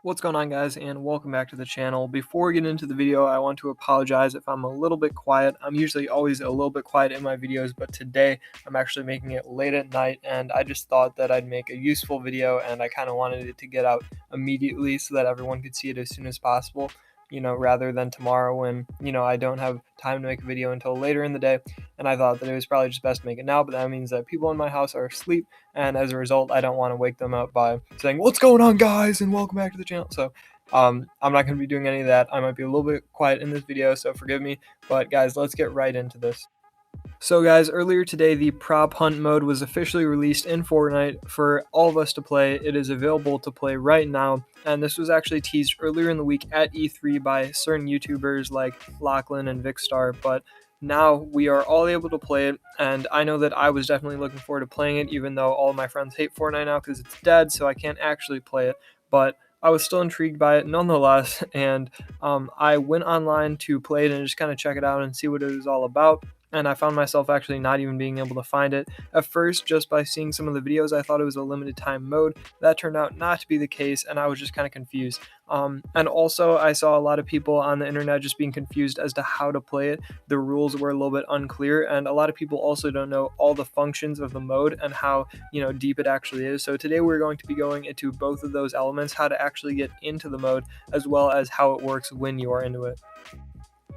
What's going on, guys, and welcome back to the channel. Before we get into the video, I want to apologize if I'm a little bit quiet. I'm usually always a little bit quiet in my videos, but today I'm actually making it late at night, and I just thought that I'd make a useful video, and I kind of wanted it to get out immediately so that everyone could see it as soon as possible, rather than tomorrow when, I don't have time to make a video until later in the day. And I thought that it was probably just best to make it now, but that means that people in my house are asleep, and as a result, I don't want to wake them up by saying, "What's going on, guys, and welcome back to the channel." So I'm not going to be doing any of that. I might be a little bit quiet in this video, so forgive me. But guys, let's get right into this. So guys, earlier today, the prop hunt mode was officially released in Fortnite for all of us to play. It is available to play right now, and this was actually teased earlier in the week at E3 by certain YouTubers like Lachlan and Vicstar, but now we are all able to play it, and I know that I was definitely looking forward to playing it, even though all of my friends hate Fortnite now because it's dead, so I can't actually play it, but I was still intrigued by it nonetheless, and I went online to play it and just kind of check it out and see what it was all about. And I found myself actually not even being able to find it. At first, just by seeing some of the videos, I thought it was a limited time mode. That turned out not to be the case, and I was just kind of confused. And also, I saw a lot of people on the internet just being confused as to how to play it. The rules were a little bit unclear, and a lot of people also don't know all the functions of the mode and how, deep it actually is. So today we're going to be going into both of those elements, how to actually get into the mode, as well as how it works when you are into it.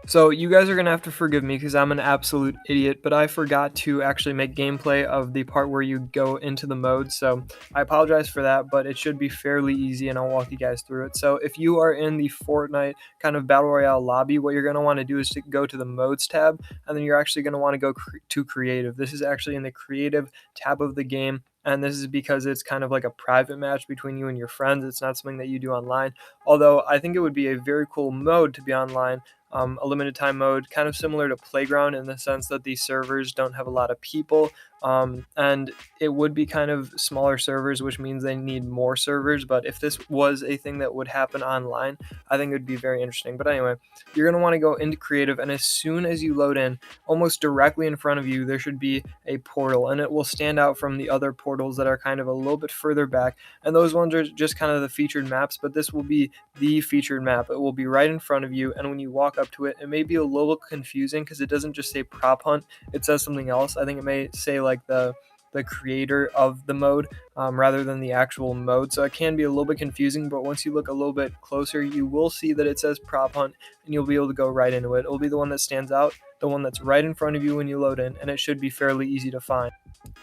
So you guys are going to have to forgive me because I'm an absolute idiot, but I forgot to actually make gameplay of the part where you go into the mode, so I apologize for that, but it should be fairly easy and I'll walk you guys through it. So if you are in the Fortnite kind of Battle Royale lobby, what you're going to want to do is to go to the Modes tab, and then you're actually going to want to go to Creative. This is actually in the Creative tab of the game, and this is because it's kind of like a private match between you and your friends. It's not something that you do online, although I think it would be a very cool mode to be online. A limited time mode, kind of similar to Playground in the sense that these servers don't have a lot of people, and it would be kind of smaller servers, which means they need more servers. But if this was a thing that would happen online, I think it would be very interesting. But anyway, you're going to want to go into Creative, and as soon as you load in, almost directly in front of you, there should be a portal, and it will stand out from the other portals that are kind of a little bit further back, and those ones are just kind of the featured maps, but this will be the featured map. It will be right in front of you, and when you walk up to it, it may be a little confusing because it doesn't just say prop hunt, it says something else. I think it may say like the creator of the mode rather than the actual mode, so it can be a little bit confusing, but once you look a little bit closer, you will see that it says prop hunt, and you'll be able to go right into it. It'll be the one that stands out, the one that's right in front of you when you load in, and it should be fairly easy to find,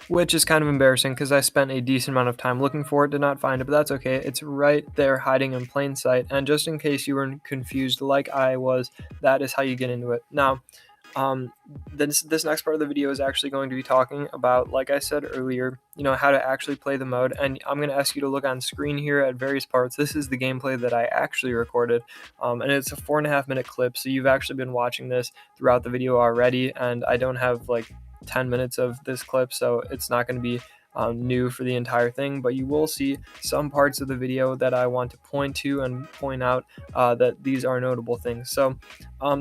which is kind of embarrassing because I spent a decent amount of time looking for it, did not find it, but that's okay. It's right there hiding in plain sight, and just in case you were confused like I was, that is how you get into it. Now, this next part of the video is actually going to be talking about, like I said earlier, how to actually play the mode, and I'm going to ask you to look on screen here at various parts. This is the gameplay that I actually recorded, and it's a 4.5 minute clip, so you've actually been watching this throughout the video already, and I don't have like 10 minutes of this clip, so it's not going to be new for the entire thing, but you will see some parts of the video that I want to point to and point out that these are notable things. So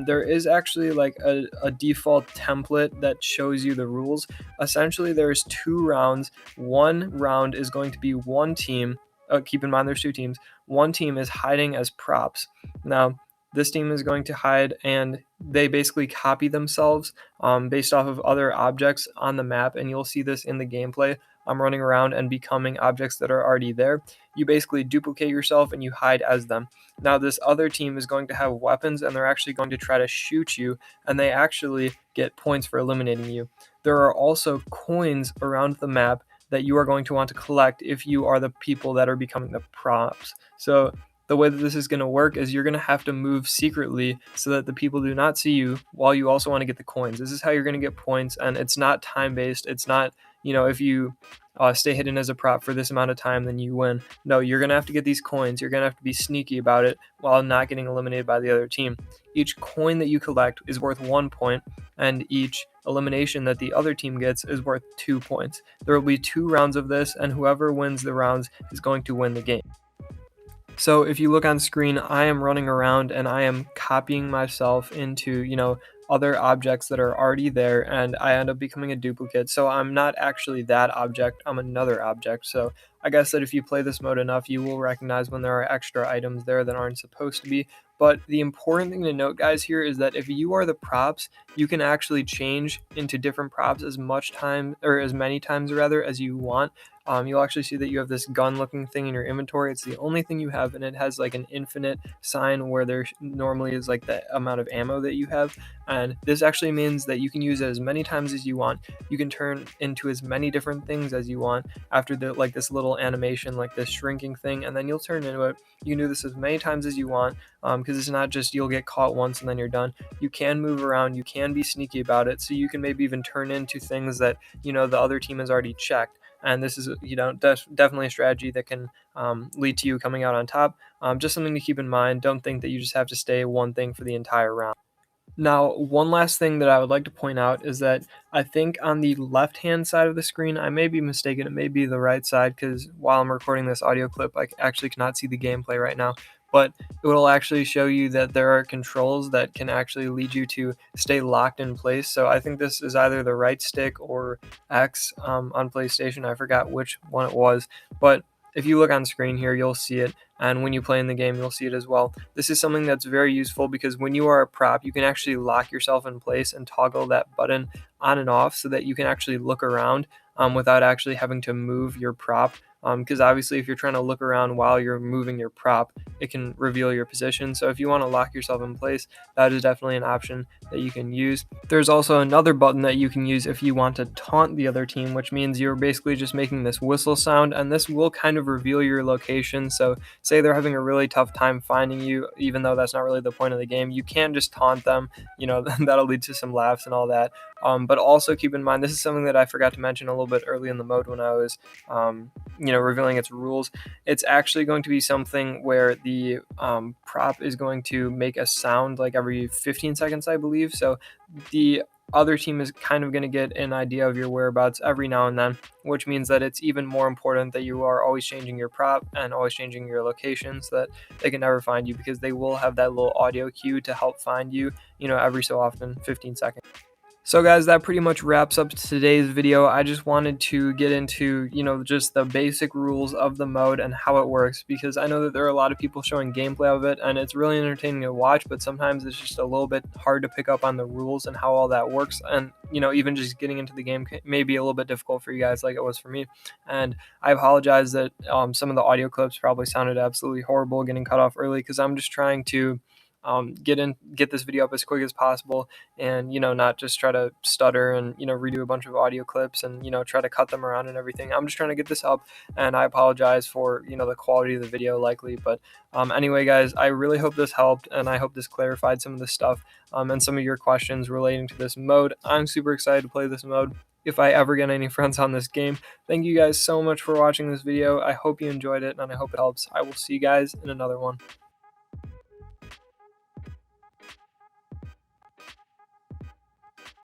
there is actually like a default template that shows you the rules. Essentially, there's 2 rounds. One round is going to be one team. Keep in mind there's 2 teams. One team is hiding as props. Now, this team is going to hide, and they basically copy themselves based off of other objects on the map, and you'll see this in the gameplay. I'm running around and becoming objects that are already there. You basically duplicate yourself and you hide as them. Now this other team is going to have weapons, and they're actually going to try to shoot you, and they actually get points for eliminating you. There are also coins around the map that you are going to want to collect if you are the people that are becoming the props. So the way that this is going to work is you're going to have to move secretly so that the people do not see you, while you also want to get the coins. This is how you're going to get points, and it's not time-based. It's not, if you stay hidden as a prop for this amount of time, then you win. No, you're going to have to get these coins. You're going to have to be sneaky about it while not getting eliminated by the other team. Each coin that you collect is worth 1 point, and each elimination that the other team gets is worth 2 points. There will be 2 rounds of this, and whoever wins the rounds is going to win the game. So if you look on screen, I am running around and I am copying myself into, other objects that are already there, and I end up becoming a duplicate. So I'm not actually that object, I'm another object. So I guess that if you play this mode enough, you will recognize when there are extra items there that aren't supposed to be. But the important thing to note, guys, here is that if you are the props, you can actually change into different props as much time, or as many times rather, as you want. You'll actually see that you have this gun looking thing in your inventory. It's the only thing you have, and it has like an infinite sign where there normally is like the amount of ammo that you have. And this actually means that you can use it as many times as you want. You can turn into as many different things as you want after the like this little animation, like this shrinking thing, and then you'll turn into it. You can do this as many times as you want, because it's not just you'll get caught once and then you're done. You can move around, you can be sneaky about it, so you can maybe even turn into things that the other team has already checked. And this is definitely a strategy that can lead to you coming out on top. Just something to keep in mind. Don't think that you just have to stay one thing for the entire round. Now, one last thing that I would like to point out is that I think on the left-hand side of the screen, I may be mistaken, it may be the right side, because while I'm recording this audio clip, I actually cannot see the gameplay right now, but it will actually show you that there are controls that can actually lead you to stay locked in place. So I think this is either the right stick or X on PlayStation. I forgot which one it was, but if you look on screen here, you'll see it, and when you play in the game, you'll see it as well. This is something that's very useful because when you are a prop, you can actually lock yourself in place and toggle that button on and off so that you can actually look around without actually having to move your prop. Because obviously, if you're trying to look around while you're moving your prop, it can reveal your position. So if you want to lock yourself in place, that is definitely an option that you can use. There's also another button that you can use if you want to taunt the other team, which means you're basically just making this whistle sound, and this will kind of reveal your location. So say they're having a really tough time finding you, even though that's not really the point of the game, you can just taunt them. That'll lead to some laughs and all that. But also keep in mind, this is something that I forgot to mention a little bit early in the mode when I was revealing its rules. It's actually going to be something where the prop is going to make a sound like every 15 seconds, I believe. So the other team is kind of going to get an idea of your whereabouts every now and then, which means that it's even more important that you are always changing your prop and always changing your location so that they can never find you, because they will have that little audio cue to help find you, every so often, 15 seconds. So guys, that pretty much wraps up today's video. I just wanted to get into, just the basic rules of the mode and how it works, because I know that there are a lot of people showing gameplay of it and it's really entertaining to watch, but sometimes it's just a little bit hard to pick up on the rules and how all that works. And, even just getting into the game may be a little bit difficult for you guys like it was for me. And I apologize that some of the audio clips probably sounded absolutely horrible getting cut off early, because I'm just trying to get this video up as quick as possible, and not just try to stutter and redo a bunch of audio clips and try to cut them around and everything. I'm just trying to get this up, and I apologize for the quality of the video likely, but anyway guys, I really hope this helped, and I hope this clarified some of the stuff and some of your questions relating to this mode. I'm super excited to play this mode if I ever get any friends on this game. Thank you guys so much for watching this video. I hope you enjoyed it, and I hope it helps. I will see you guys in another one.